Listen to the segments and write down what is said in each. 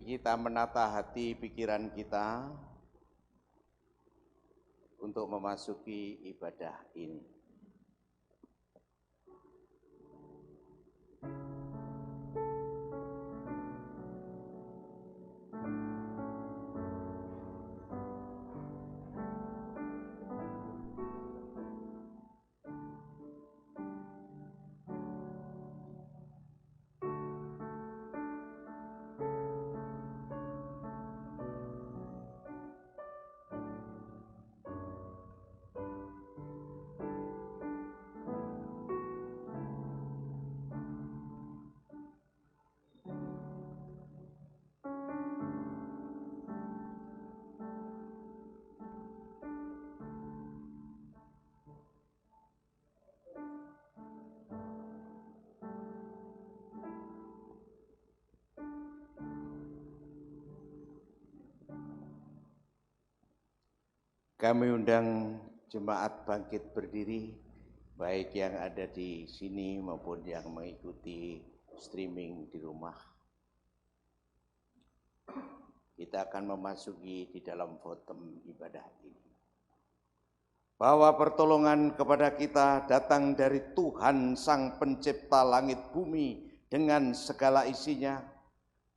kita menata hati pikiran kita untuk memasuki ibadah ini. Kami undang jemaat bangkit berdiri, baik yang ada di sini maupun yang mengikuti streaming di rumah. Kita akan memasuki di dalam votum ibadah ini. Bahwa pertolongan kepada kita datang dari Tuhan Sang Pencipta langit bumi dengan segala isinya,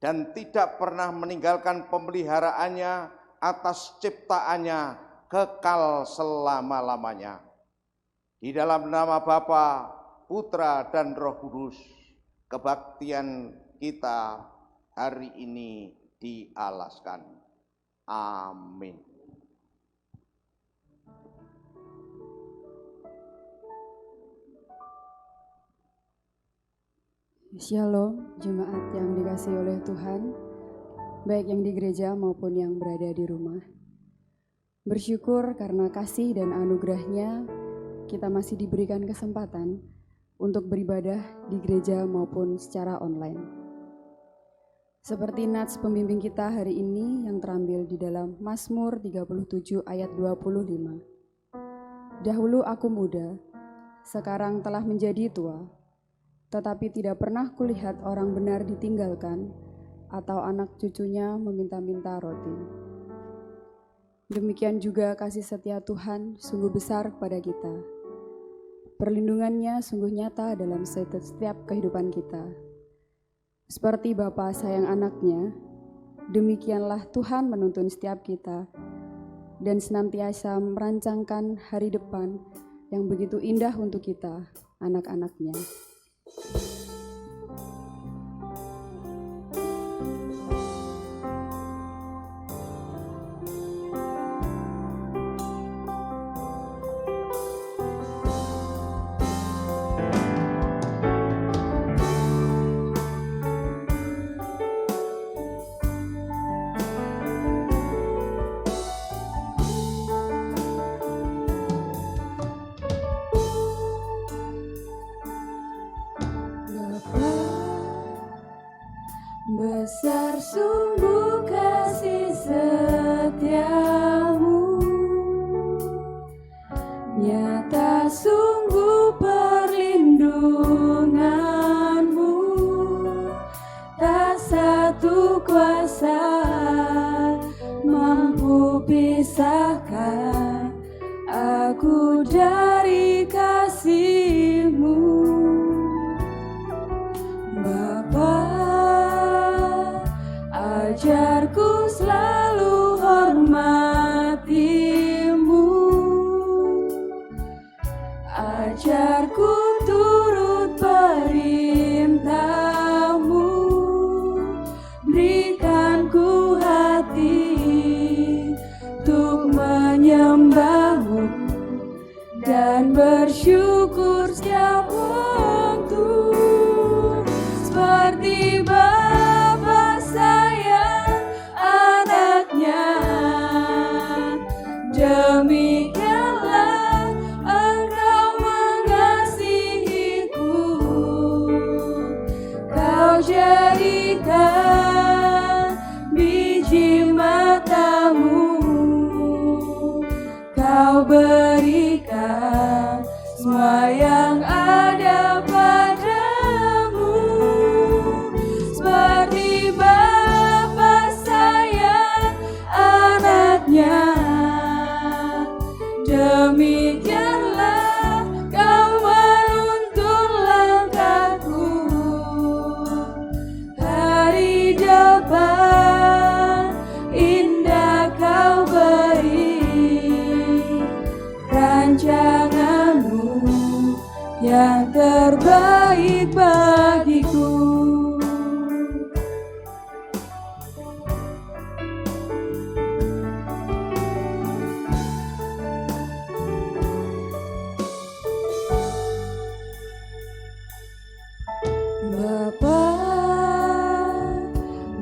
dan tidak pernah meninggalkan pemeliharaannya atas ciptaannya kekal selama-lamanya. Di dalam nama Bapa, Putra, dan Roh Kudus, kebaktian kita hari ini dialaskan. Amin. Shalom, jemaat yang dikasihi oleh Tuhan, baik yang di gereja maupun yang berada di rumah. Bersyukur karena kasih dan anugerah-Nya, kita masih diberikan kesempatan untuk beribadah di gereja maupun secara online. Seperti nats pembimbing kita hari ini yang terambil di dalam Mazmur 37 ayat 25. Dahulu aku muda, sekarang telah menjadi tua, tetapi tidak pernah kulihat orang benar ditinggalkan atau anak cucunya meminta-minta roti. Demikian juga kasih setia Tuhan sungguh besar kepada kita. Perlindungannya sungguh nyata dalam setiap kehidupan kita. Seperti Bapa sayang anaknya, demikianlah Tuhan menuntun setiap kita dan senantiasa merancangkan hari depan yang begitu indah untuk kita, anak-anaknya. Besar sungguh kasih setiamu, nyata sungguh perlindunganmu, tak satu kuasa mampu pisahkan aku dari kasih-Mu. Ajarku selalu hormati-Mu, ajarku turut perintah-Mu, berikan ku hati untuk menyembah-Mu dan bersyukur setiap waktu, seperti Bapa sayang anaknya, demikianlah Engkau mengasihiku. Kau jadikan biji mata-Mu, Kau berikan semua yang ada padamu, seperti Bapa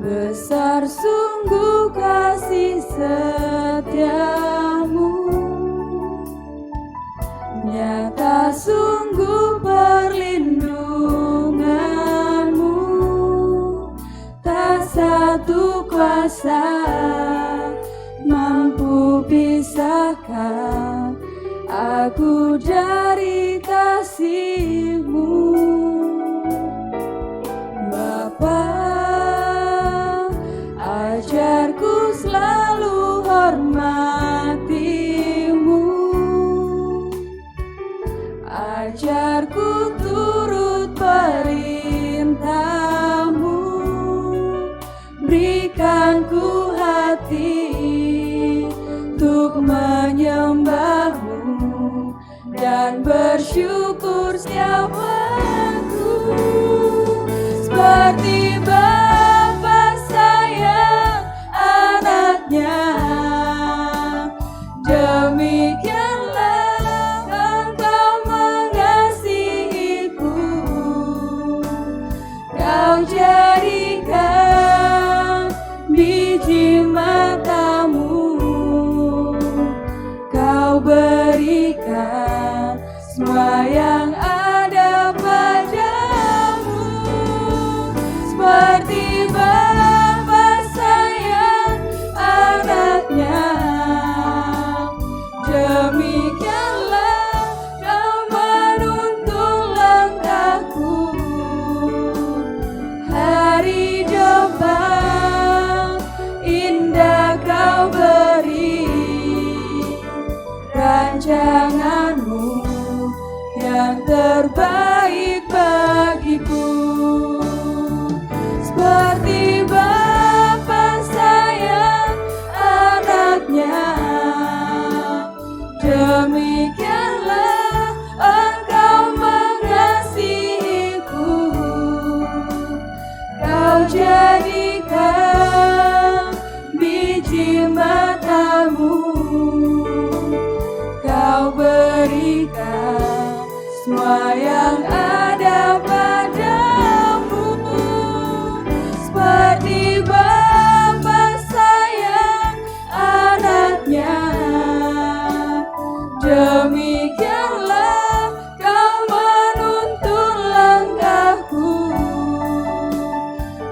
Besar sungguh kasih setiamu, nyata sungguh perlindunganmu. Tak satu kuasa mampu pisahkan aku dari kasih-Mu. Bapa, ajarku selalu hormati-Mu, ajarku turut perintah-Mu, berikan ku hati untuk menyembah-Mu dan bersyukur setiap waktu. Seperti Bapa sayang anaknya, demikianlah Engkau mengasihiku. Kau jadikan biji mata-Mu, Kau berikan semua yang ada padamu. Seperti Bapa sayang anaknya, demikianlah Kau menuntun langkahku. Hari depan indah Kau beri, rancangan-Mu yang terbaik bagiku. Seperti Bapa sayang anaknya, demikianlah Engkau mengasihiku. Kau jadikan biji mata-Mu, Kau berikan semua yang ada padamu. Seperti Bapa sayang anaknya, demikianlah Kau menuntun langkahku.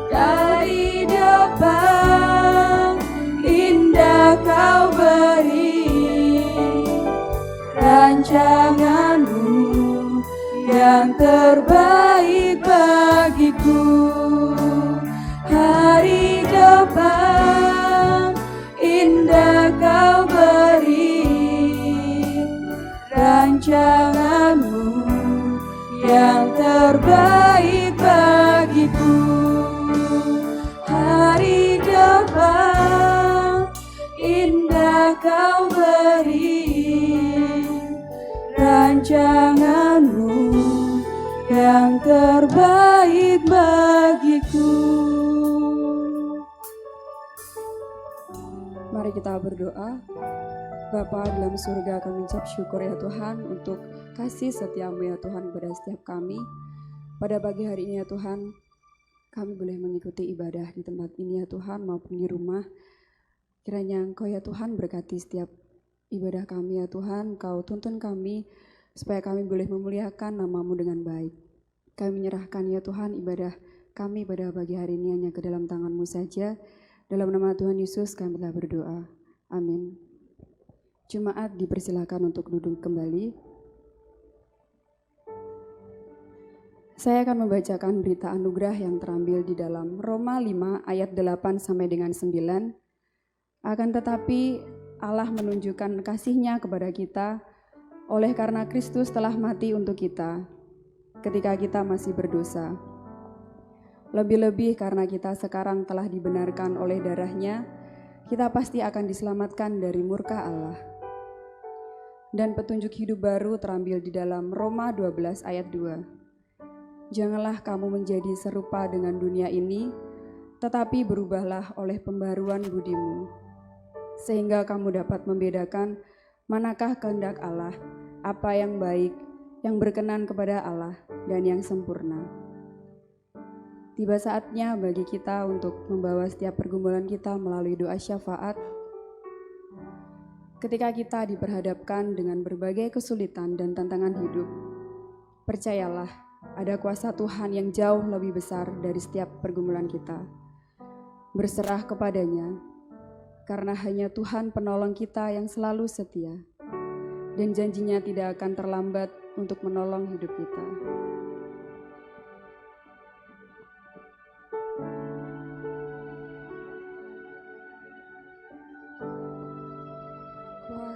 Dari depan indah Kau beri, rancangan-Mu yang terbaik bagiku. Hari depan indah Kau beri, rancangan-Mu yang terbaik bagiku. Hari depan indah Kau beri, rancangan-Mu yang terbaik bagiku. Mari kita berdoa. Bapa dalam surga, kami ucap syukur ya Tuhan untuk kasih setia-Mu ya Tuhan kepada setiap kami. Pada pagi hari ini ya Tuhan, kami boleh mengikuti ibadah di tempat ini ya Tuhan maupun di rumah. Kiranya Engkau ya Tuhan berkati setiap ibadah kami ya Tuhan. Kau tuntun kami supaya kami boleh memuliakan nama-Mu dengan baik. Kami menyerahkan ya Tuhan ibadah kami pada pagi hari ini hanya ke dalam tangan-Mu saja. Dalam nama Tuhan Yesus kami telah berdoa. Amin. Jemaat dipersilakan untuk duduk kembali. Saya akan membacakan berita anugerah yang terambil di dalam Roma 5 ayat 8 sampai dengan 9. Akan tetapi Allah menunjukkan kasih-Nya kepada kita oleh karena Kristus telah mati untuk kita ketika kita masih berdosa. Lebih-lebih karena kita sekarang telah dibenarkan oleh darah-Nya, kita pasti akan diselamatkan dari murka Allah. Dan petunjuk hidup baru terambil di dalam Roma 12 ayat 2. Janganlah kamu menjadi serupa dengan dunia ini, tetapi berubahlah oleh pembaruan budimu, sehingga kamu dapat membedakan manakah kehendak Allah, apa yang baik, yang berkenan kepada Allah, dan yang sempurna. tiba saatnya bagi kita untuk membawa setiap pergumulan kita melalui doa syafaat. Ketika kita diperhadapkan dengan berbagai kesulitan dan tantangan hidup, percayalah ada kuasa Tuhan yang jauh lebih besar dari setiap pergumulan kita. Berserah kepadanya, karena hanya Tuhan penolong kita yang selalu setia, dan janjinya tidak akan terlambat untuk menolong hidup kita.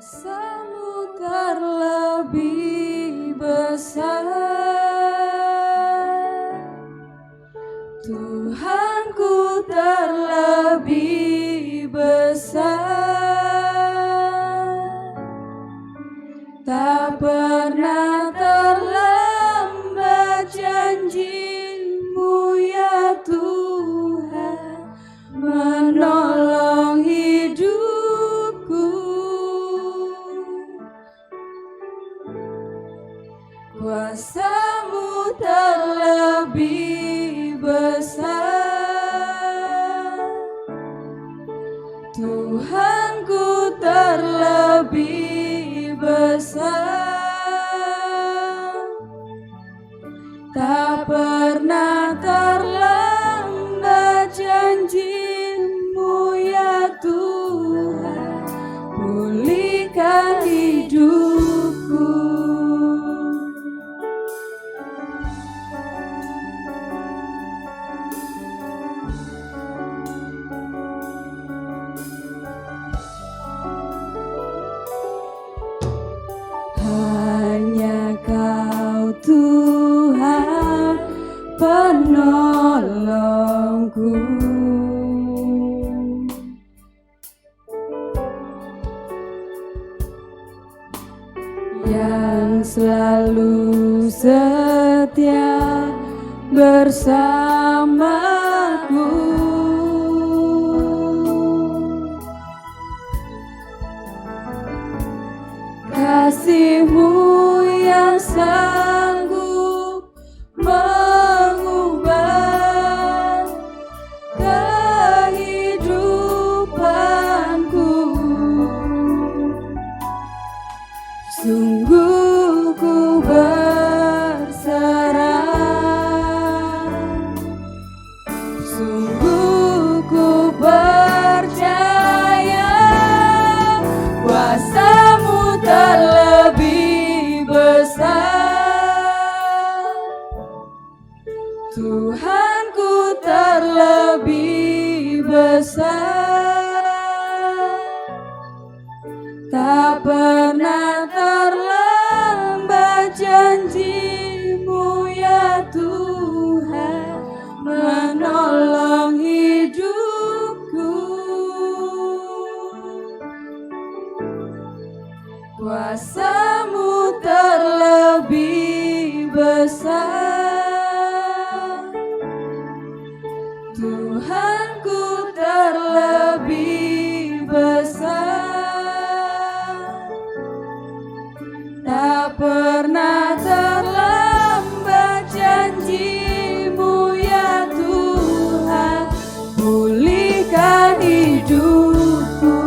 Kuasa-Mu terlebih besar, Tuhanku terlebih besar, tak pernah terlambat janji-Mu ya Tuhan, menolong hidupku. Kuasa-Mu terlebih besar, Tuhanku terlebih besar, tak pernah terlambat janji-Mu ya Tuhan, pulihkan hidupku. Hanya Kau Tuhan penolongku, yang selalu setia bersamaku. Kasih-Mu yang sanggup mengubah kehidupanku, sungguh ku berserah, sungguh ku percaya, kuasa-Mu terlebih besar, Tuhanku terlebih besar, tak pernah terlambat janji-Mu ya Tuhan, menolong hidupku. Kuasa-Mu terlebih besar, Tuhanku terlebih besar, tak pernah terlambat janji-Mu ya Tuhan, pulihkan hidupku.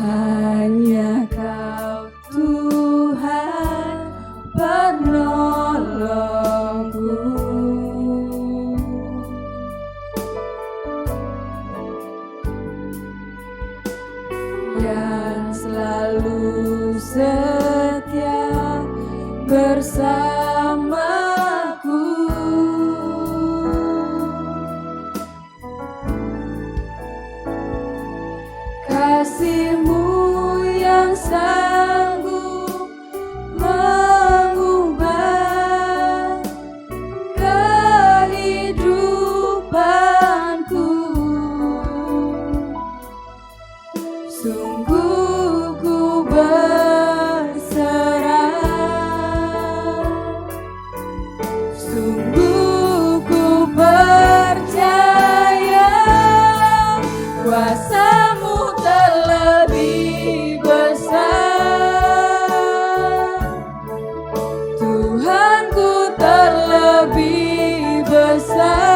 Hanya Kau Tuhan penolongku, yang selalu setia bersamaku. Kasih-Mu yang sanggup mengubah kehidupanku, sungguh ku berserah, sungguh ku percaya, terlebih besar, Tuhanku terlebih besar.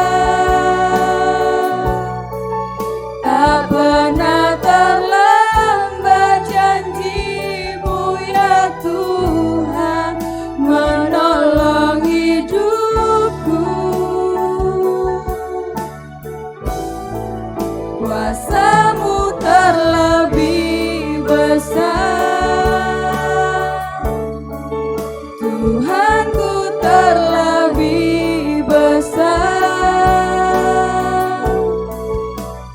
Tak pernah terlambat janji-Mu ya Tuhan, menolong hidupku. Kuasa-Mu terlebih besar, Tuhanku terlebih besar.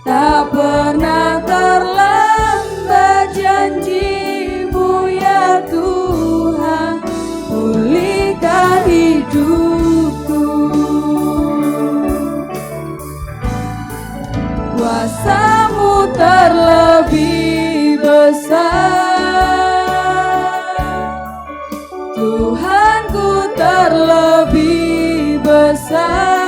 Tak pernah terlambat janji-Mu ya Tuhan, pulihkan hidupku. Kuasa-Mu terlebih besar, Tuhanku terlebih besar.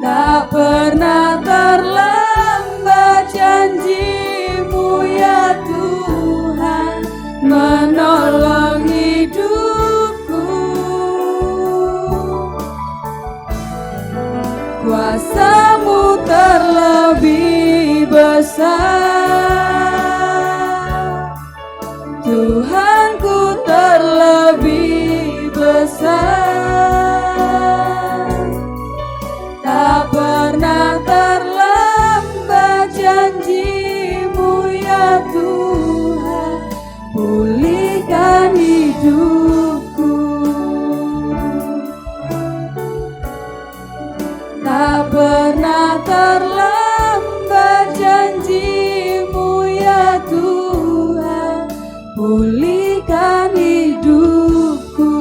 Tak pernah terlambat janji-Mu ya Tuhan, menolong hidupku. Kuasa-Mu terlebih besar, Tuhanku terlebih besar. Tak pernah terlambat janji-Mu ya Tuhan, pulihkan hidupku. Tak pernah terlambat janji-Mu ya Tuhan, pulihkan hidupku.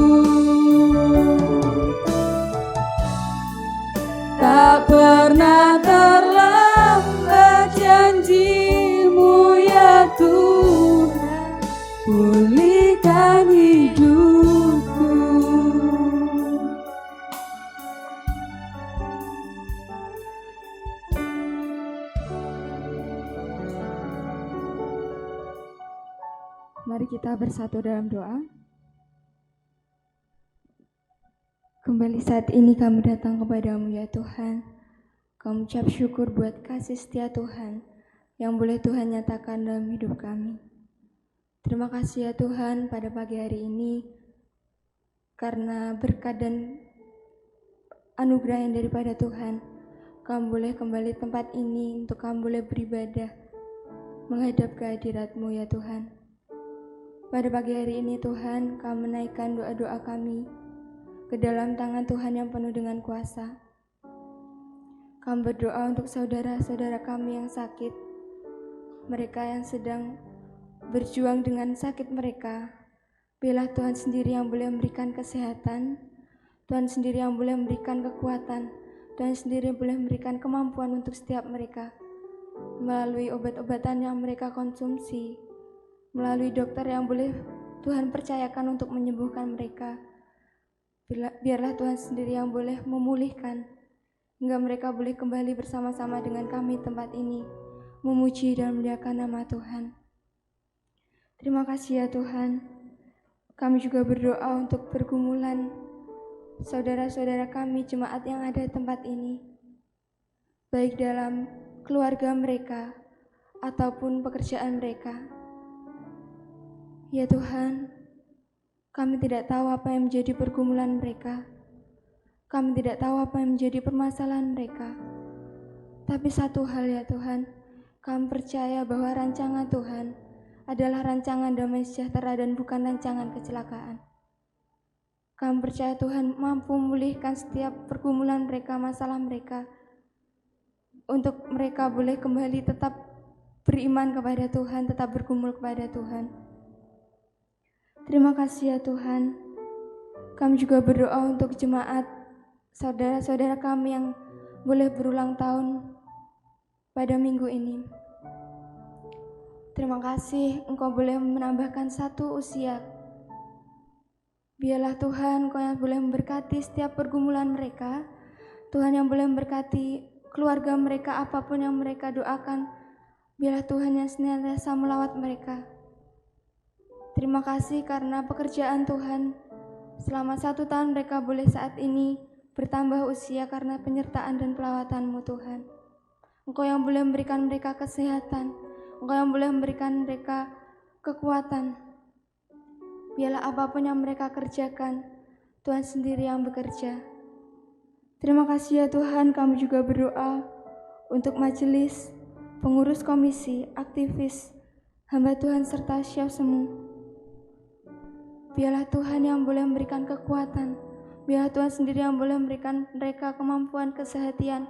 Tak pernah terlambat janji-Mu ya Tuhan, pulihkan hidupku. Mari kita bersatu dalam doa. Kembali saat ini kami datang kepadamu ya Tuhan. Kami ucap syukur buat kasih setia Tuhan yang boleh Tuhan nyatakan dalam hidup kami. Terima kasih ya Tuhan pada pagi hari ini, karena berkat dan anugerah yang daripada Tuhan, kami boleh kembali tempat ini untuk kami boleh beribadah menghadap kehadirat-Mu ya Tuhan. Pada pagi hari ini Tuhan, kami menaikkan doa-doa kami ke dalam tangan Tuhan yang penuh dengan kuasa. Kami berdoa untuk saudara-saudara kami yang sakit, mereka yang sedang berjuang dengan sakit mereka. Biarlah Tuhan sendiri yang boleh memberikan kesehatan, Tuhan sendiri yang boleh memberikan kekuatan, Tuhan sendiri yang boleh memberikan kemampuan untuk setiap mereka, melalui obat-obatan yang mereka konsumsi, melalui dokter yang boleh Tuhan percayakan untuk menyembuhkan mereka. Biarlah Tuhan sendiri yang boleh memulihkan, hingga mereka boleh kembali bersama-sama dengan kami tempat ini, memuji dan memuliakan nama Tuhan. Terima kasih ya Tuhan. Kami juga berdoa untuk pergumulan saudara-saudara kami, jemaat yang ada di tempat ini, baik dalam keluarga mereka ataupun pekerjaan mereka. Ya Tuhan, kami tidak tahu apa yang menjadi pergumulan mereka. Kami tidak tahu apa yang menjadi permasalahan mereka. Tapi satu hal ya Tuhan, kami percaya bahwa rancangan Tuhan adalah rancangan damai sejahtera dan bukan rancangan kecelakaan. Kami percaya Tuhan mampu memulihkan setiap pergumulan mereka, masalah mereka, untuk mereka boleh kembali tetap beriman kepada Tuhan, tetap bergumul kepada Tuhan. Terima kasih ya Tuhan. Kami juga berdoa untuk jemaat, saudara-saudara kami yang boleh berulang tahun pada minggu ini. Terima kasih Engkau boleh menambahkan satu usia. Biarlah Tuhan Engkau yang boleh memberkati setiap pergumulan mereka, Tuhan yang boleh memberkati keluarga mereka, apapun yang mereka doakan, biarlah Tuhan yang senantiasa melawat mereka. Terima kasih karena pekerjaan Tuhan, selama 1 tahun mereka boleh saat ini bertambah usia karena penyertaan dan pelawatan-Mu Tuhan. Engkau yang boleh memberikan mereka kesehatan, Engkau yang boleh memberikan mereka kekuatan. Biarlah apapun yang mereka kerjakan, Tuhan sendiri yang bekerja. Terima kasih ya Tuhan, kami juga berdoa untuk majelis, pengurus komisi, aktivis, hamba Tuhan serta siap semu. Biarlah Tuhan yang boleh memberikan kekuatan, biarlah Tuhan sendiri yang boleh memberikan mereka kemampuan kesehatian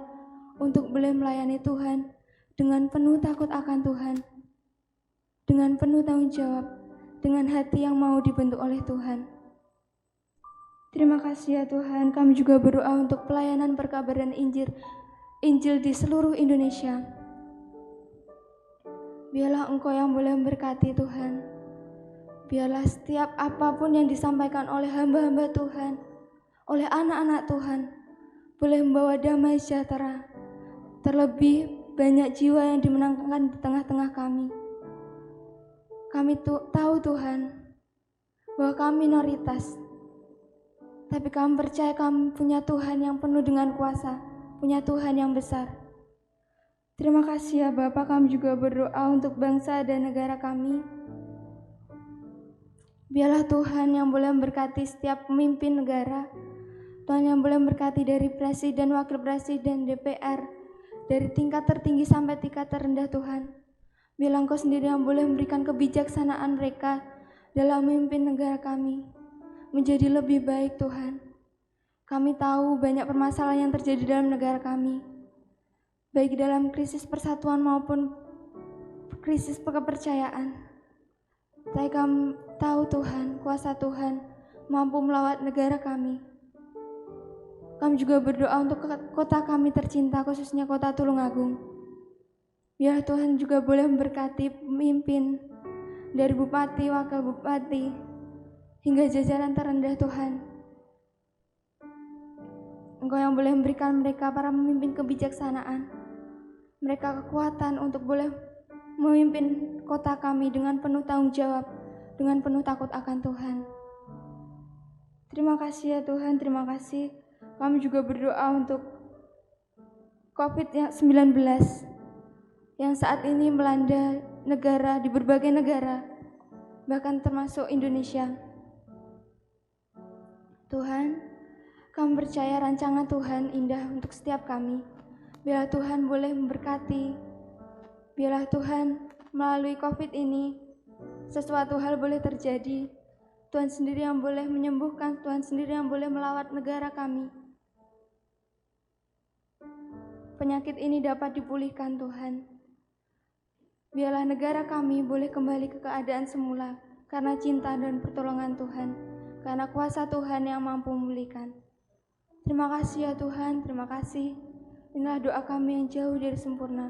untuk boleh melayani Tuhan dengan penuh takut akan Tuhan, dengan penuh tanggung jawab, dengan hati yang mau dibentuk oleh Tuhan. Terima kasih ya Tuhan, kami juga berdoa untuk pelayanan perkabaran Injil di seluruh Indonesia. Biarlah Engkau yang boleh memberkati Tuhan. Biarlah setiap apapun yang disampaikan oleh hamba-hamba Tuhan, oleh anak-anak Tuhan, boleh membawa damai sejahtera. Terlebih banyak jiwa yang dimenangkan di tengah-tengah kami. Kami tahu Tuhan, bahwa kami minoritas. Tapi kami percaya kami punya Tuhan yang penuh dengan kuasa, punya Tuhan yang besar. Terima kasih ya Bapak, kami juga berdoa untuk bangsa dan negara kami. Biarlah Tuhan yang boleh memberkati setiap pemimpin negara, Tuhan yang boleh memberkati dari presiden, wakil presiden, DPR, dari tingkat tertinggi sampai tingkat terendah Tuhan. Biarlah Engkau sendiri yang boleh memberikan kebijaksanaan mereka dalam memimpin negara kami menjadi lebih baik Tuhan. Kami tahu banyak permasalahan yang terjadi dalam negara kami, baik dalam krisis persatuan maupun krisis kepercayaan. Tapi kami tahu Tuhan, kuasa Tuhan mampu melawat negara kami. Kami juga berdoa untuk kota kami tercinta, khususnya kota Tulungagung. Biar Tuhan juga boleh memberkati pemimpin dari bupati, wakil bupati, hingga jajaran terendah Tuhan. Engkau yang boleh memberikan mereka para pemimpin kebijaksanaan, mereka kekuatan untuk boleh memimpin kota kami dengan penuh tanggung jawab, dengan penuh takut akan Tuhan. Terima kasih ya Tuhan, terima kasih. Kami juga berdoa untuk COVID-19 yang saat ini melanda negara, di berbagai negara, bahkan termasuk Indonesia. Tuhan, kami percaya rancangan Tuhan indah untuk setiap kami. Biarlah Tuhan boleh memberkati. Biarlah Tuhan melalui COVID ini sesuatu hal boleh terjadi. Tuhan sendiri yang boleh menyembuhkan, Tuhan sendiri yang boleh melawat negara kami. Penyakit ini dapat dipulihkan Tuhan. Biarlah negara kami boleh kembali ke keadaan semula karena cinta dan pertolongan Tuhan, karena kuasa Tuhan yang mampu memulihkan. Terima kasih ya Tuhan, terima kasih. Inilah doa kami yang jauh dari sempurna.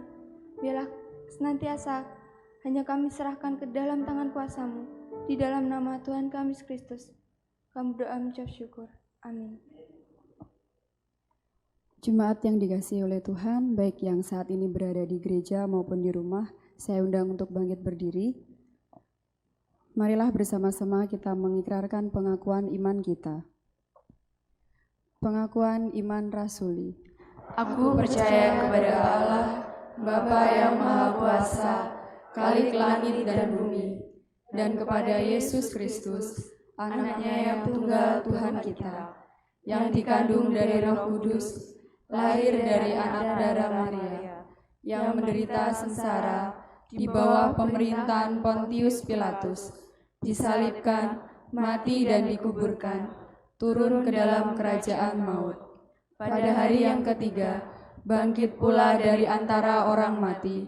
Biarlah senantiasa hanya kami serahkan ke dalam tangan kuasa-Mu. Di dalam nama Tuhan kami Yesus Kristus, kami berdoa mengucap syukur. Amin. Jemaat yang dikasihi oleh Tuhan, baik yang saat ini berada di gereja maupun di rumah, saya undang untuk bangkit berdiri. Marilah bersama-sama kita mengikrarkan pengakuan iman kita. Pengakuan iman rasuli. Aku percaya kepada Allah, Bapa yang Maha Kuasa, Khalik langit dan bumi, dan kepada Yesus Kristus, Anaknya yang tunggal Tuhan kita, yang dikandung dari Roh Kudus, lahir dari anak darah Maria, yang menderita sengsara di bawah pemerintahan Pontius Pilatus, disalibkan, mati dan dikuburkan, turun ke dalam kerajaan maut. Pada hari yang ketiga, bangkit pula dari antara orang mati,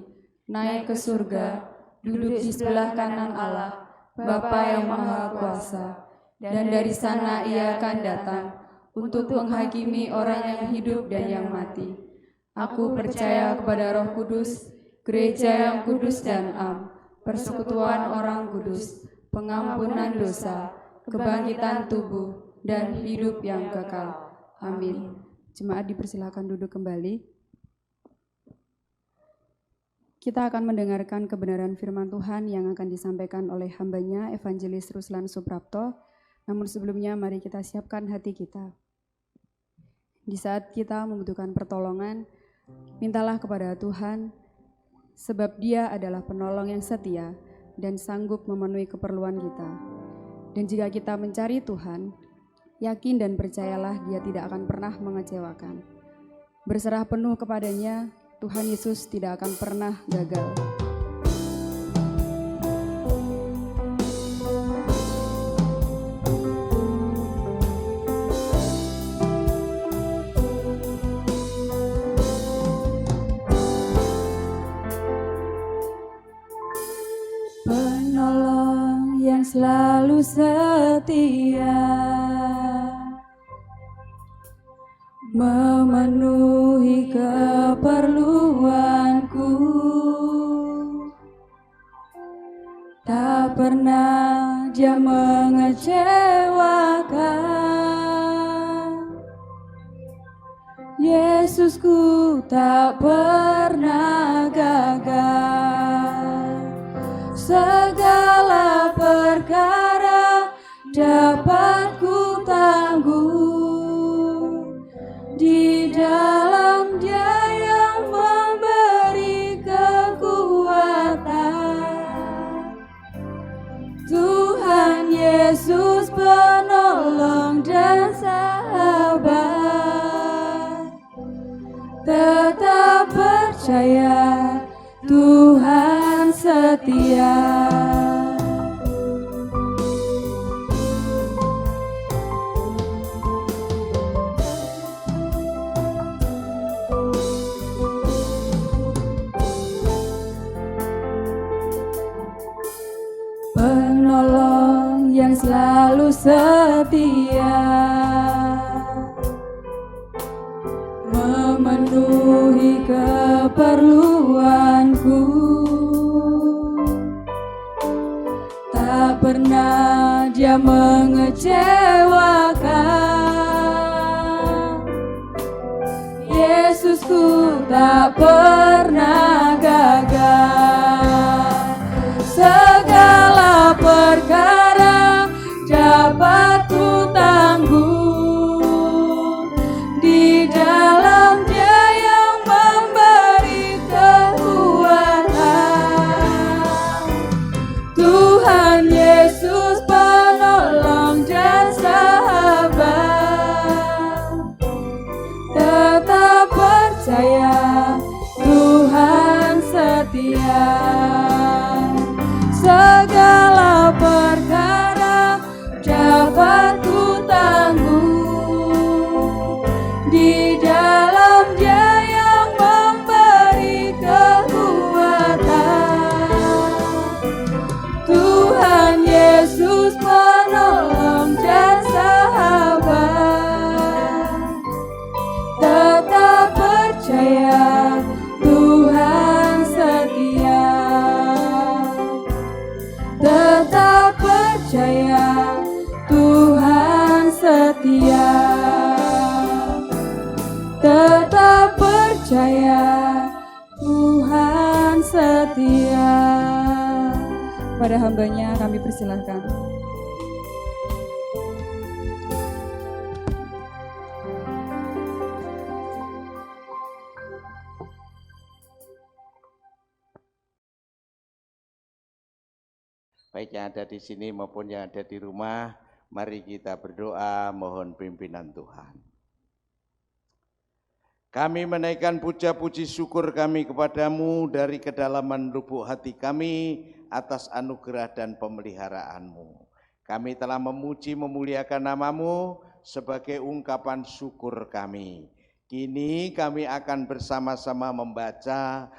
naik ke surga, duduk di sebelah kanan Allah, Bapa yang Maha Kuasa, dan dari sana Ia akan datang untuk menghakimi orang yang hidup dan yang mati. Aku percaya kepada Roh Kudus, gereja yang kudus dan am, persekutuan orang kudus, pengampunan dosa, kebangkitan tubuh, dan hidup yang kekal. Amin. Jemaat dipersilakan duduk kembali. Kita akan mendengarkan kebenaran firman Tuhan yang akan disampaikan oleh hambanya Evangelis Ruslan Suprapto. Namun sebelumnya mari kita siapkan hati kita. Di saat kita membutuhkan pertolongan, mintalah kepada Tuhan, sebab Dia adalah penolong yang setia dan sanggup memenuhi keperluan kita. Dan jika kita mencari Tuhan, yakin dan percayalah Dia tidak akan pernah mengecewakan. Berserah penuh kepadanya, Tuhan Yesus tidak akan pernah gagal. Penolong yang selalu setia, memenuhi keperluanku, tak pernah Dia mengecewakan. Yesusku tak pernah gagal. Segala perkara dapat ku tanggung di dalam Dia yang memberi kekuatan. Tuhan Yesus penolong dan sahabat, tetap percaya Tuhan setia. Penolong yang selalu setia, memenuhi keperluanku, tak pernah Dia mengecewakan. Yesusku tak pernah gagal. Segala perkara dapat ku tanggung di dalam Dia yang memberi kekuatan. Tuhan Yesus penolong dan sahabat, tetap percaya Tuhan setia. Segala perkara dapat ku tanggung di dalam Dia yang memberi kekuatan. Tuhan Yesus penolong dan sahabat, tetap percaya Tuhan setia. Tetap percaya Tuhan setia. Tetap percaya Tuhan setia. Pada hambanya kami persilahkan. Baik yang ada di sini maupun yang ada di rumah, mari kita berdoa mohon pimpinan Tuhan. Kami menaikkan puja-puji syukur kami kepadamu dari kedalaman lubuk hati kami atas anugerah dan pemeliharaanmu. Kami telah memuji memuliakan namamu sebagai ungkapan syukur kami. Kini kami akan bersama-sama membaca,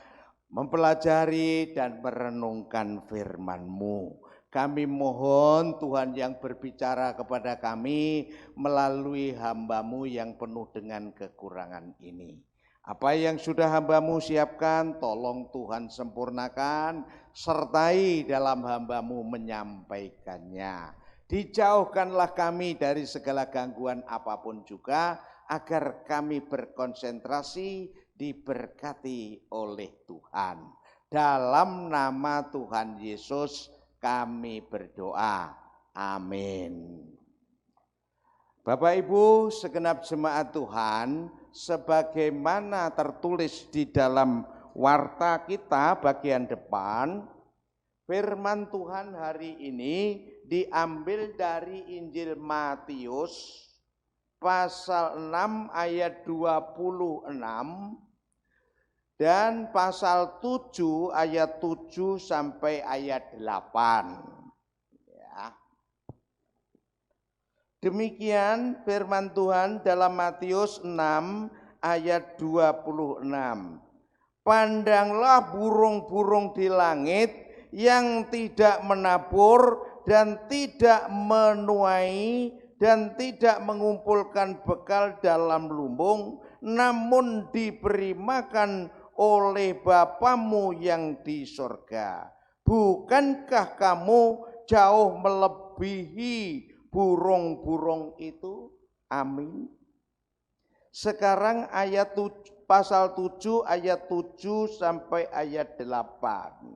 mempelajari dan merenungkan firman-Mu. Kami mohon Tuhan yang berbicara kepada kami melalui hamba-Mu yang penuh dengan kekurangan ini. Apa yang sudah hamba-Mu siapkan, tolong Tuhan sempurnakan, sertai dalam hamba-Mu menyampaikannya. Dijauhkanlah kami dari segala gangguan apapun juga, agar kami berkonsentrasi diberkati oleh Tuhan. Dalam nama Tuhan Yesus kami berdoa. Amin. Bapak Ibu segenap jemaat Tuhan, sebagaimana tertulis di dalam warta kita bagian depan, firman Tuhan hari ini diambil dari Injil Matius pasal 6 ayat 26 dan pasal 7 ayat 7 sampai ayat 8. Ya. Demikian firman Tuhan dalam Matius 6 ayat 26. Pandanglah burung-burung di langit yang tidak menabur dan tidak menuai dan tidak mengumpulkan bekal dalam lumbung, namun diberi makan oleh Bapamu yang di sorga. Bukankah kamu jauh melebihi burung-burung itu? Amin. Sekarang ayat pasal 7 ayat 7 sampai ayat 8.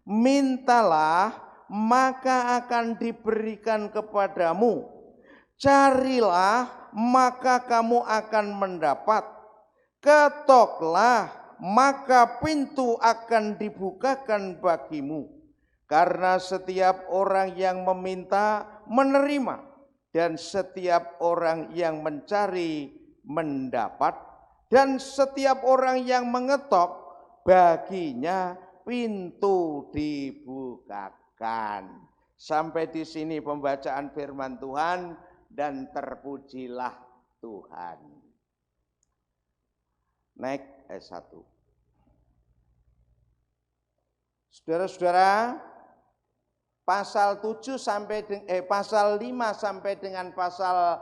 Mintalah maka akan diberikan kepadamu. Carilah maka kamu akan mendapat. Ketoklah maka pintu akan dibukakan bagimu. Karena setiap orang yang meminta menerima, dan setiap orang yang mencari mendapat, dan setiap orang yang mengetok baginya pintu dibukakan. Sampai di sini pembacaan firman Tuhan, dan terpujilah Tuhan. Naik S1. Saudara-saudara, pasal 7 sampai pasal 5 sampai dengan pasal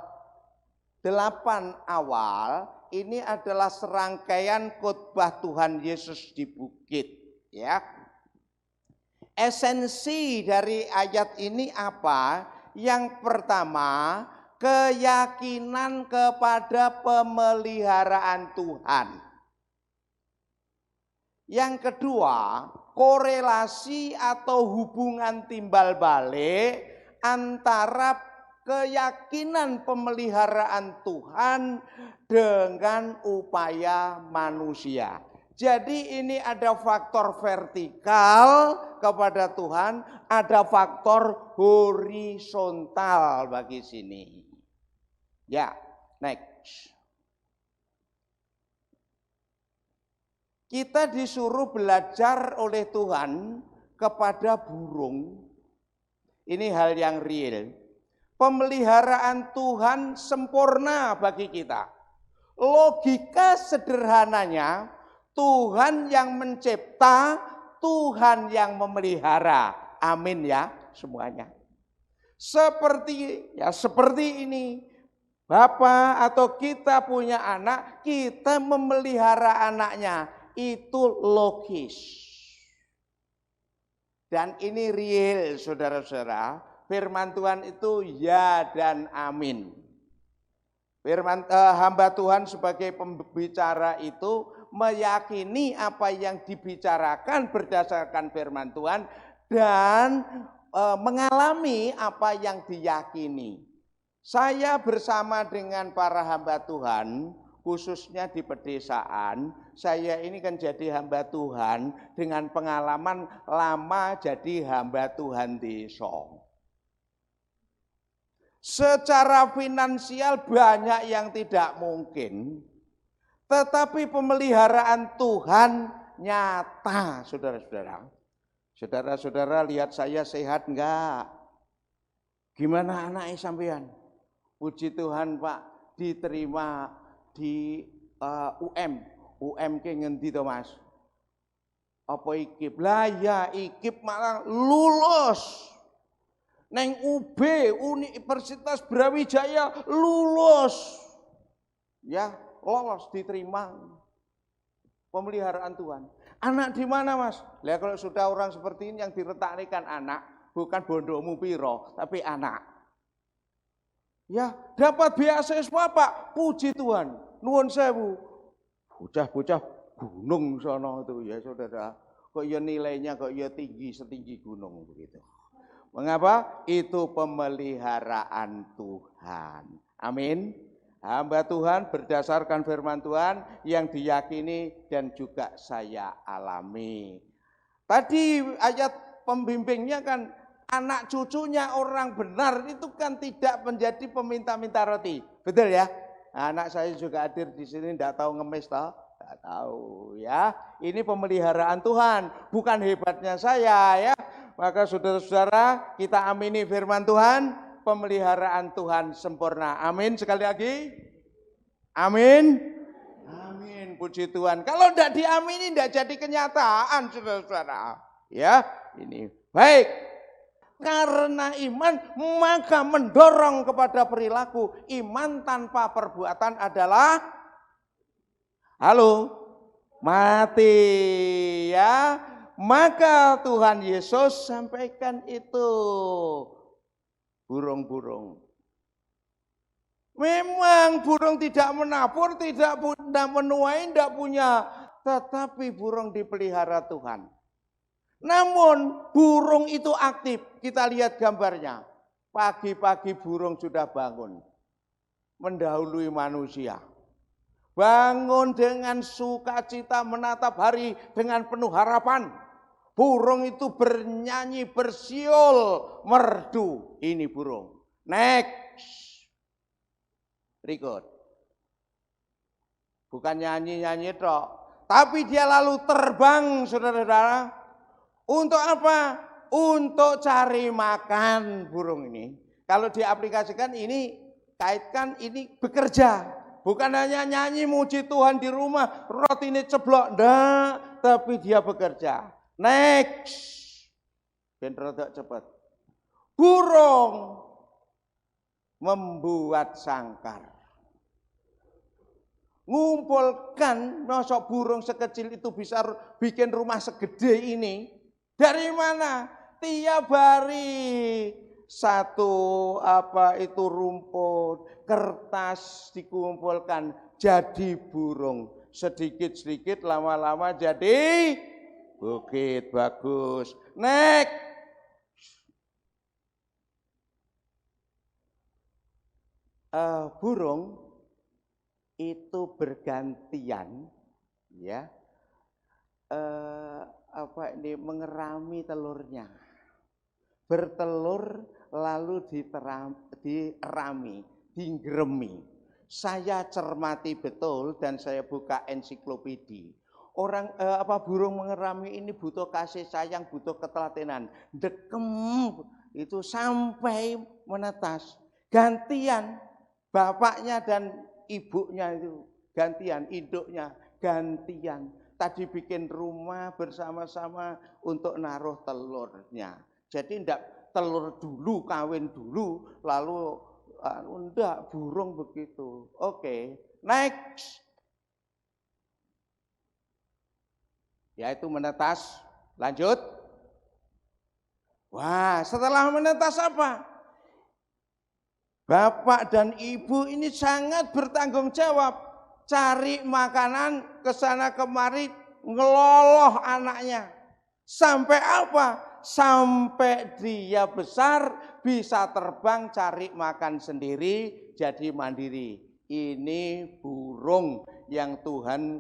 8 awal ini adalah serangkaian khotbah Tuhan Yesus di bukit, ya. Esensi dari ayat ini apa? Yang pertama, keyakinan kepada pemeliharaan Tuhan. Yang kedua, korelasi atau hubungan timbal balik antara keyakinan pemeliharaan Tuhan dengan upaya manusia. Jadi ini ada faktor vertikal kepada Tuhan, ada faktor horizontal bagi sini. Ya, next. Kita disuruh belajar oleh Tuhan kepada burung. Ini hal yang real. Pemeliharaan Tuhan sempurna bagi kita. Logika sederhananya, Tuhan yang mencipta, Tuhan yang memelihara. Amin ya semuanya. Seperti ini. Bapak atau kita punya anak, kita memelihara anaknya. Itu logis. Dan ini real, saudara-saudara. Firman Tuhan itu ya dan amin. Firman hamba Tuhan sebagai pembicara itu meyakini apa yang dibicarakan berdasarkan firman Tuhan dan mengalami apa yang diyakini. Saya bersama dengan para hamba Tuhan, khususnya di pedesaan, saya ini kan jadi hamba Tuhan dengan pengalaman lama jadi hamba Tuhan desa. Secara finansial banyak yang tidak mungkin, tetapi pemeliharaan Tuhan nyata, saudara-saudara. Saudara-saudara lihat saya sehat enggak? Gimana anaknya sampean? Puji Tuhan Pak, diterima di UM ke ngendi to Mas? Apa IKIP? Lah ya IKIP malah lulus. Neng UB Universitas Brawijaya lulus. Ya, lolos diterima. Pemeliharaan Tuhan. Anak di mana Mas? Lah kalau sudah orang seperti ini yang diretakkan anak, bukan bondomu piro, tapi anak. Ya, dapat beasiswa Pak, puji Tuhan. Nuwun sewu. Bocah-bocah gunung sono itu ya saudara. kok ya nilainya kok ya tinggi setinggi gunung begitu. Mengapa? Itu pemeliharaan Tuhan. Amin. Hamba Tuhan berdasarkan firman Tuhan yang diyakini dan juga saya alami. Tadi ayat pembimbingnya kan anak cucunya orang benar itu kan tidak menjadi peminta-minta roti. Betul ya? Anak saya juga hadir di sini, tidak tahu ngemis toh? Tidak tahu ya. Ini pemeliharaan Tuhan, bukan hebatnya saya ya. Maka saudara-saudara, kita amini firman Tuhan, pemeliharaan Tuhan sempurna. Amin sekali lagi. Amin. Amin, puji Tuhan. Kalau tidak diamini, tidak jadi kenyataan, saudara-saudara. Ya, ini baik. Karena iman, maka mendorong kepada perilaku. Iman tanpa perbuatan adalah, mati ya. Maka Tuhan Yesus sampaikan itu. Burung-burung. Memang burung tidak menabur, tidak menuai, tidak punya. Tetapi burung dipelihara Tuhan. Namun burung itu aktif. Kita lihat gambarnya. Pagi-pagi burung sudah bangun. Mendahului manusia. Bangun dengan sukacita menatap hari dengan penuh harapan. Burung itu bernyanyi, bersiul, merdu. Ini burung. Next. Berikut. Bukan nyanyi-nyanyi tok. Tapi dia lalu terbang, saudara-saudara. Untuk apa? Untuk cari makan burung ini. Kalau diaplikasikan ini, kaitkan ini bekerja. Bukan hanya nyanyi muji Tuhan di rumah, roti ini ceblok. Enggak, tapi dia bekerja. Next. Ben rodok cepat. Burung membuat sangkar. Ngumpulkan, masuk burung sekecil itu bisa bikin rumah segede ini. Dari mana? Tiap hari satu rumput, kertas dikumpulkan jadi burung. Sedikit-sedikit lama-lama jadi bukit bagus. Next. Burung itu bergantian ya. Mengerami telurnya. Bertelur lalu dirami, digeremi. Saya cermati betul dan saya buka ensiklopedi. Burung mengerami ini butuh kasih sayang, butuh ketelatenan. Dekem itu sampai menetas. Gantian bapaknya dan ibunya itu gantian, induknya gantian. Tadi bikin rumah bersama-sama untuk naruh telurnya. Jadi enggak telur dulu, kawin dulu, lalu enggak, burung begitu. Oke, next. Yaitu menetas, lanjut. Wah, setelah menetas apa? Bapak dan ibu ini sangat bertanggung jawab. Cari makanan kesana kemari, ngeloloh anaknya. Sampai apa? Sampai dia besar, bisa terbang cari makan sendiri, jadi mandiri. Ini burung yang Tuhan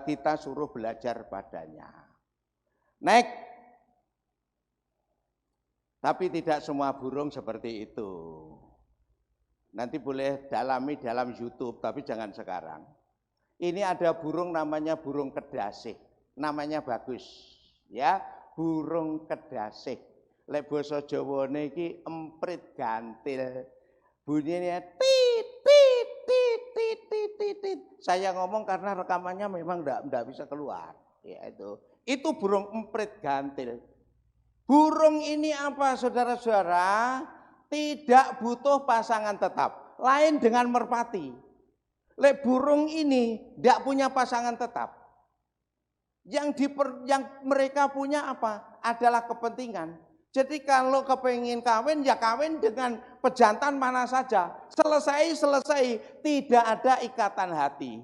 kita suruh belajar padanya. Next. Tapi tidak semua burung seperti itu. Nanti boleh dalami dalam YouTube, tapi jangan sekarang. Ini ada burung namanya burung kedasih. Namanya bagus. Ya, burung kedasih. Lek basa Jawane iki emprit gantil. Bunyinya tit tit tit tit tit tit tit. Saya ngomong karena rekamannya memang enggak bisa keluar. Ya itu. Itu burung emprit gantil. Burung ini apa saudara-saudara? Tidak butuh pasangan tetap. Lain dengan merpati. Lek burung ini tidak punya pasangan tetap. Yang mereka punya apa? Adalah kepentingan. Jadi kalau kepingin kawin, ya kawin dengan pejantan mana saja. Selesai, tidak ada ikatan hati.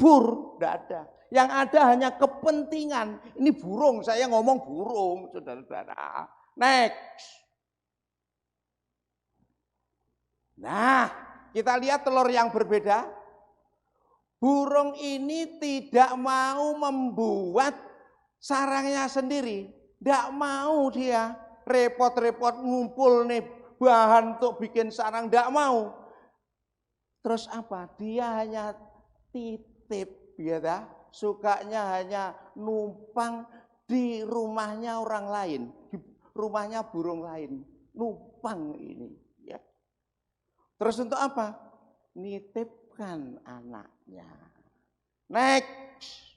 Bur, tidak ada. Yang ada hanya kepentingan. Ini burung, saya ngomong burung, saudara-saudara. Next. Nah, kita lihat telur yang berbeda. Burung ini tidak mau membuat sarangnya sendiri. Tidak mau dia repot-repot ngumpul nih bahan untuk bikin sarang. Tidak mau. Terus apa? Dia hanya titip. Ya, sukanya hanya numpang di rumahnya orang lain. Di rumahnya burung lain. Numpang ini. Ya. Terus untuk apa? Nitipkan anaknya. Next.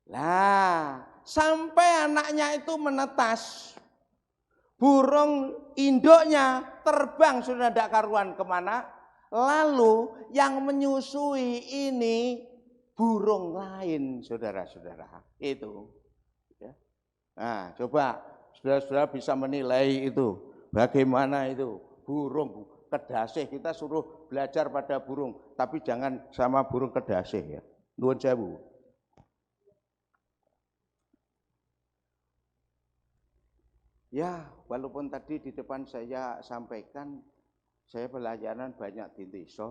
Nah, sampai anaknya itu menetas. Burung induknya terbang sudah tidak karuan kemana. Lalu yang menyusui ini burung lain, saudara-saudara. Itu. Ya. Nah, coba saudara-saudara bisa menilai itu. Bagaimana itu burung kedasih. Kita suruh belajar pada burung. Tapi jangan sama burung kedasih ya. Nuwun sewu. Ya, walaupun tadi di depan saya sampaikan, saya pelayanan banyak di desa,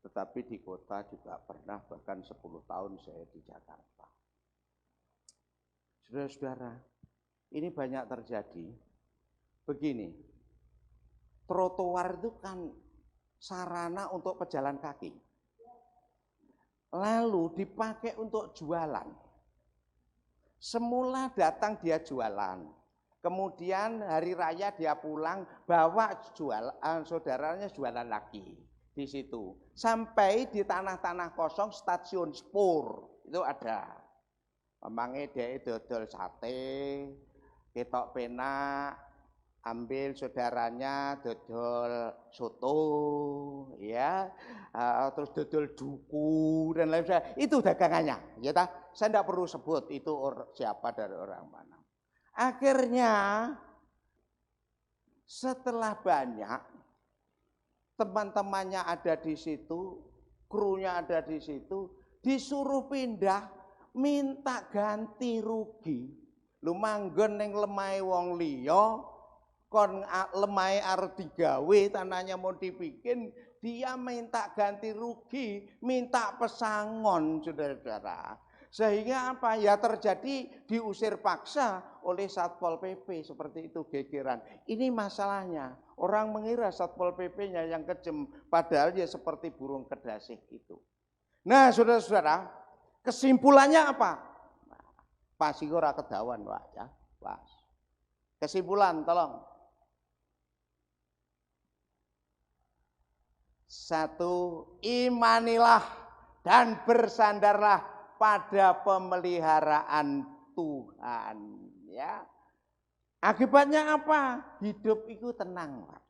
tetapi di kota juga pernah, bahkan 10 tahun saya di Jakarta. Saudara-saudara, ini banyak terjadi. Begini, trotoar itu kan sarana untuk pejalan kaki. Lalu dipakai untuk jualan. Semula datang dia jualan. Kemudian hari raya dia pulang bawa saudaranya jualan lagi di situ. Sampai di tanah-tanah kosong stasiun spur itu ada. Memangnya dia dodol sate, ketok penak, ambil saudaranya dodol soto, ya, terus dodol duku dan lain sebagainya. Itu dagangannya, ya ta? Saya tidak perlu sebut itu siapa dari orang mana. Akhirnya setelah banyak teman-temannya ada di situ, krunya ada di situ, disuruh pindah, minta ganti rugi. Lu manggon ning lemahe wong liya, kon lemahe arep digawe, tanahnya mau dibikin, dia minta ganti rugi, minta pesangon, saudara-saudara. Sehingga apa? Ya terjadi diusir paksa oleh Satpol PP seperti itu gegeran. Ini masalahnya. Orang mengira Satpol PP-nya yang kejem, padahal ya seperti burung kedasih itu. Nah, saudara-saudara, kesimpulannya apa? Pasti ora kedawan, Pak, ya. Pas. Kesimpulan, tolong. 1, imanilah dan bersandarlah pada pemeliharaan Tuhan, ya. Akibatnya apa? Hidup itu tenang, Pak.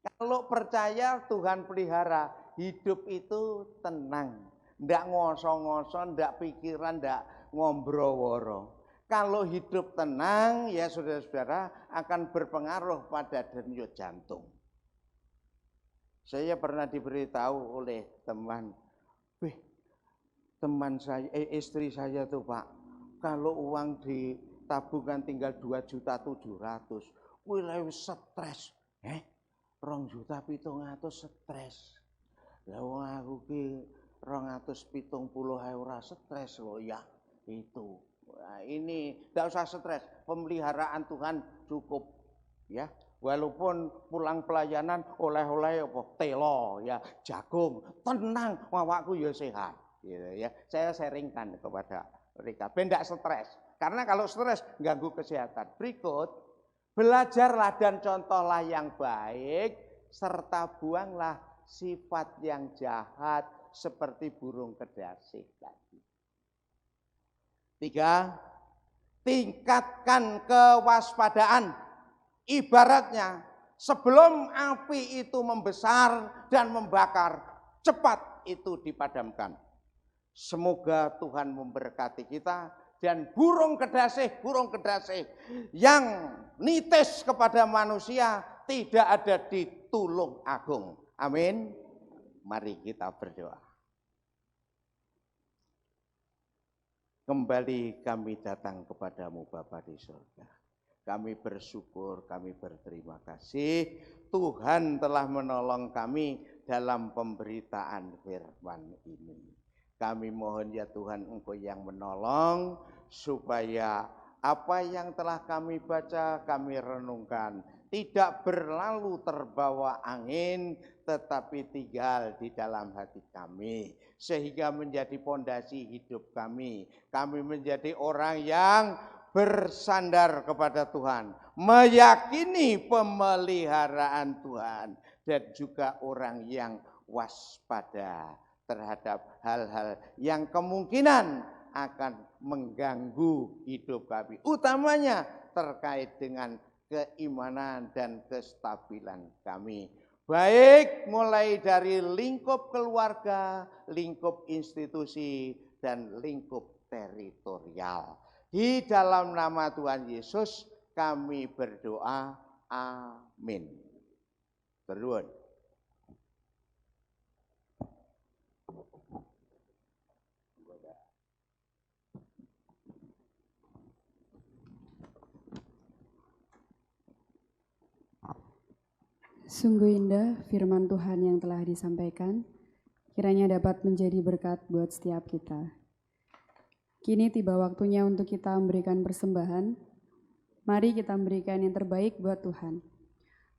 Kalau percaya Tuhan pelihara, hidup itu tenang. Ndak ngosong-ngosong, ndak pikiran, ndak ngombroworo. Kalau hidup tenang, ya saudara-saudara, akan berpengaruh pada denyut jantung. Saya pernah diberitahu oleh teman saya, istri saya tuh Pak, kalau uang di tabungan tinggal 2.700.000, kuwi wis stres. 2.700.000 stres. Lah wong aku ki 270.000 ora stres loh ya itu. Nah, ini enggak usah stres, pemeliharaan Tuhan cukup ya. Walaupun pulang pelayanan oleh-oleh apa telo ya, jagung, tenang, awakku ya sehat. Gitu ya. Saya sharingkan kepada mereka, ben ndak stres. Karena kalau stres ganggu kesehatan. Berikut, belajarlah dan contohlah yang baik serta buanglah sifat yang jahat seperti burung kedasih tadi. 3, tingkatkan kewaspadaan. Ibaratnya sebelum api itu membesar dan membakar, cepat itu dipadamkan. Semoga Tuhan memberkati kita dan burung kedasih yang nitis kepada manusia tidak ada di Tulung Agung. Amin. Mari kita berdoa. Kembali kami datang kepadamu Bapa di surga. Kami bersyukur, kami berterima kasih. Tuhan telah menolong kami dalam pemberitaan firman ini. Kami mohon ya Tuhan, Engkau yang menolong supaya apa yang telah kami baca, kami renungkan, tidak berlalu terbawa angin, tetapi tinggal di dalam hati kami, sehingga menjadi pondasi hidup kami. Kami menjadi orang yang bersandar kepada Tuhan, meyakini pemeliharaan Tuhan, dan juga orang yang waspada terhadap hal-hal yang kemungkinan akan mengganggu hidup kami, utamanya terkait dengan keimanan dan kestabilan kami. Baik mulai dari lingkup keluarga, lingkup institusi, dan lingkup teritorial. Di dalam nama Tuhan Yesus kami berdoa, amin. Berdoa. Sungguh indah firman Tuhan yang telah disampaikan, kiranya dapat menjadi berkat buat setiap kita. Kini tiba waktunya untuk kita memberikan persembahan. Mari kita memberikan yang terbaik buat Tuhan.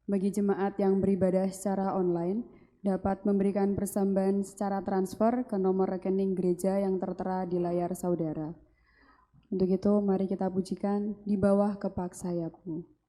Bagi jemaat yang beribadah secara online, dapat memberikan persembahan secara transfer ke nomor rekening gereja yang tertera di layar saudara. Untuk itu, mari kita pujikan Di Bawah Kepak Sayap-Mu.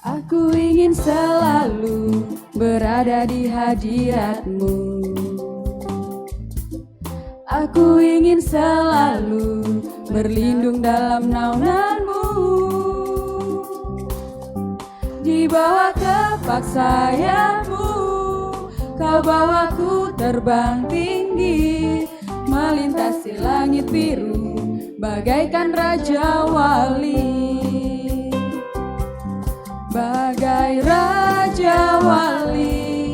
Aku ingin selalu berada di hadirat-Mu. Aku ingin selalu berlindung dalam naungan-Mu. Di bawah kepak sayap-Mu, Kau bawaku terbang tinggi, melintasi langit biru bagaikan Raja Wali. Bagai Raja Wali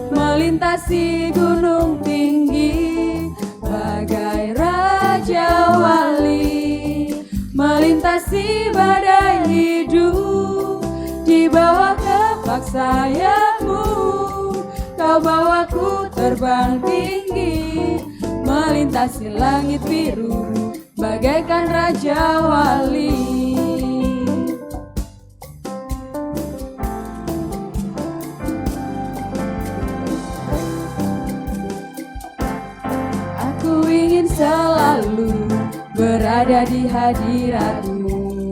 melintasi gunung tinggi, bagai Raja Wali melintasi badai hidup. Di bawah kepak sayap-Mu, Kau bawaku terbang tinggi, melintasi langit biru bagaikan Raja Wali. Selalu berada di hadirat-Mu.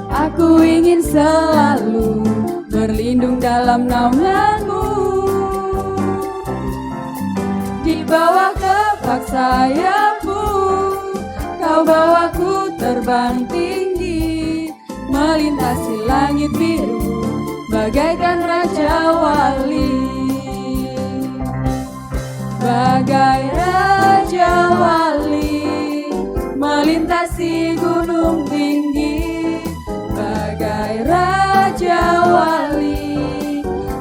Aku ingin selalu berlindung dalam naungan-Mu. Di bawah kepak sayap-Mu, Kau bawaku terbang tinggi, melintasi langit biru bagaikan Raja Wali. Bagai Raja Wali melintasi gunung tinggi, bagai Raja Wali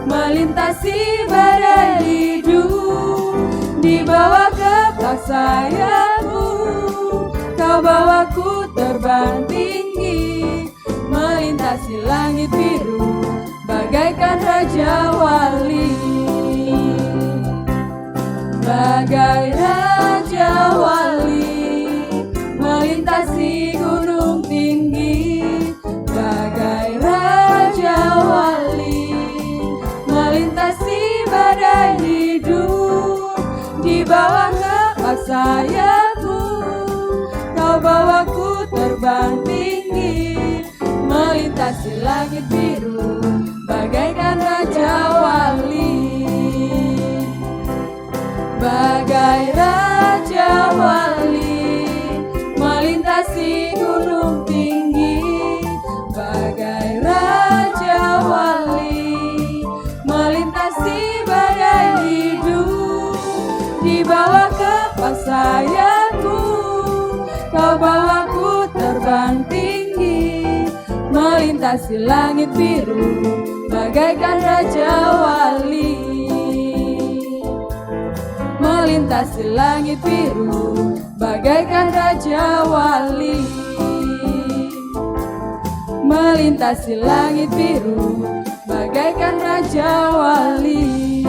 melintasi badai hidup. Di bawah kepak sayap-Mu, Kau bawaku terbang tinggi, melintasi langit biru bagaikan Raja Wali. Bagai Raja Wali melintasi gunung tinggi, bagai Raja Wali melintasi badai hidup. Di bawah kepak sayap-Mu, Kau bawaku terbang tinggi, melintasi melintasi langit biru bagaikan raja wali. Bagai raja wali melintasi gunung tinggi, bagai raja wali melintasi badai hidup. Di bawah kepas sayapku kau bawaku terbang tinggi, melintasi langit biru bagaikan raja wali. Melintasi langit biru bagaikan raja wali. Melintasi langit biru bagaikan raja wali.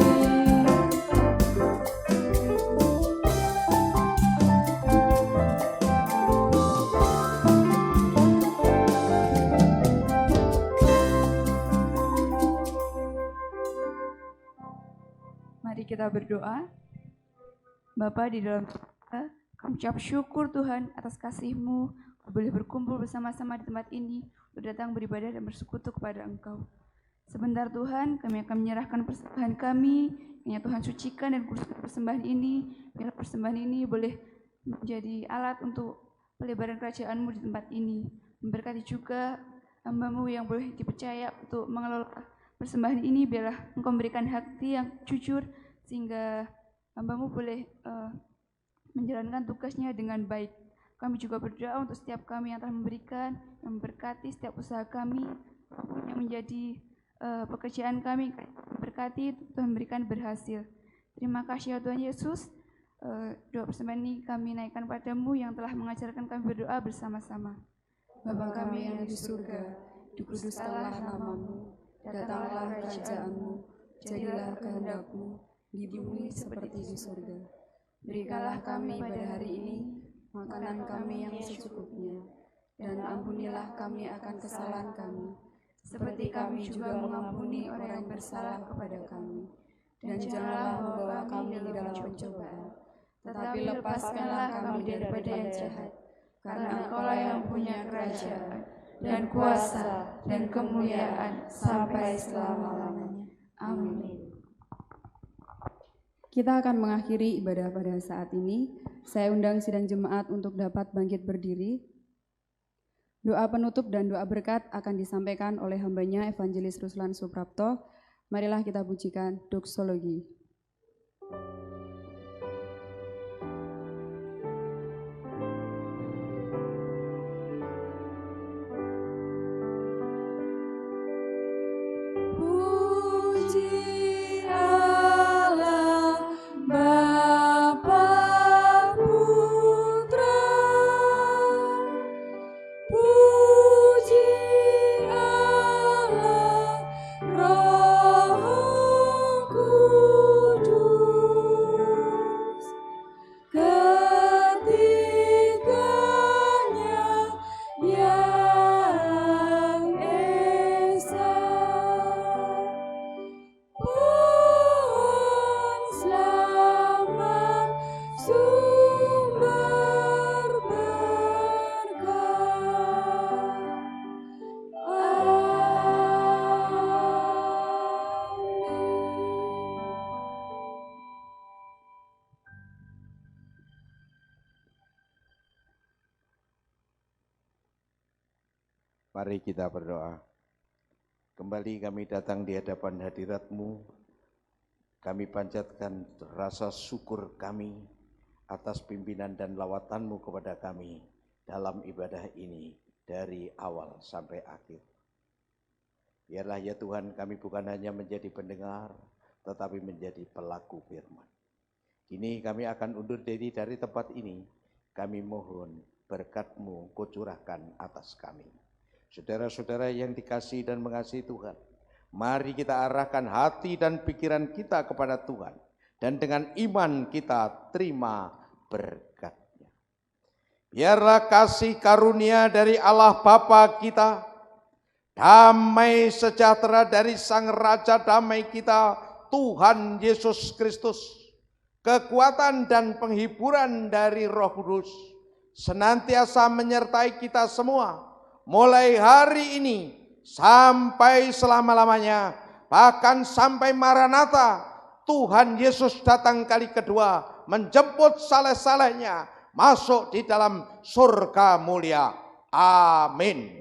Mari kita berdoa. Bapa di dalam surga, kami ucap syukur Tuhan atas kasih-Mu, boleh berkumpul bersama-sama di tempat ini, untuk datang beribadah dan bersekutu kepada Engkau. Sebentar Tuhan, kami akan menyerahkan persembahan kami, hanya Tuhan sucikan dan kuduskan persembahan ini, biar persembahan ini boleh menjadi alat untuk pelebaran kerajaan-Mu di tempat ini. Memberkati juga hamba-Mu yang boleh dipercaya untuk mengelola persembahan ini, biarlah Engkau memberikan hati yang jujur, sehingga hamba-Mu boleh menjalankan tugasnya dengan baik. Kami juga berdoa untuk setiap kami yang telah memberikan, yang memberkati setiap usaha kami, yang menjadi pekerjaan kami, berkati Tuhan berikan berhasil. Terima kasih ya Tuhan Yesus. Doa persembahan ini kami naikkan padamu yang telah mengajarkan kami berdoa bersama-sama. Bapa kami yang di surga, dikuduskanlah nama-Mu, datanglah kerajaan-Mu, jadilah kehendak-Mu di bumi seperti di surga. Berikanlah kami pada hari ini makanan kami yang secukupnya, dan ampunilah kami akan kesalahan kami, seperti kami juga mengampuni orang yang bersalah kepada kami. Dan janganlah membawa kami di dalam pencobaan, tetapi lepaskanlah kami daripada yang jahat, karena Engkau-lah yang punya kerajaan, dan kuasa, dan kemuliaan sampai selama-lamanya. Amin. Kita akan mengakhiri ibadah pada saat ini. Saya undang sidang jemaat untuk dapat bangkit berdiri. Doa penutup dan doa berkat akan disampaikan oleh hambanya Evangelis Ruslan Suprapto. Marilah kita pujikan doksologi. Mari kita berdoa. Kembali kami datang di hadapan hadirat-Mu. Kami panjatkan rasa syukur kami atas pimpinan dan lawatan-Mu kepada kami dalam ibadah ini dari awal sampai akhir. Biarlah ya Tuhan, kami bukan hanya menjadi pendengar, tetapi menjadi pelaku firman. Kini kami akan undur diri dari tempat ini. Kami mohon berkat-Mu Kau curahkan atas kami. Saudara-saudara yang dikasihi dan mengasihi Tuhan, mari kita arahkan hati dan pikiran kita kepada Tuhan, dan dengan iman kita terima berkat-Nya. Biarlah kasih karunia dari Allah Bapa kita, damai sejahtera dari Sang Raja damai kita, Tuhan Yesus Kristus, kekuatan dan penghiburan dari Roh Kudus, senantiasa menyertai kita semua, mulai hari ini sampai selama-lamanya, bahkan sampai Maranatha, Tuhan Yesus datang kali kedua menjemput saleh-salehnya masuk di dalam surga mulia. Amin.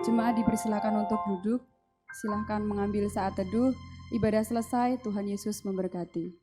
Jemaat dipersilakan untuk duduk. Silahkan mengambil saat teduh. Ibadah selesai, Tuhan Yesus memberkati.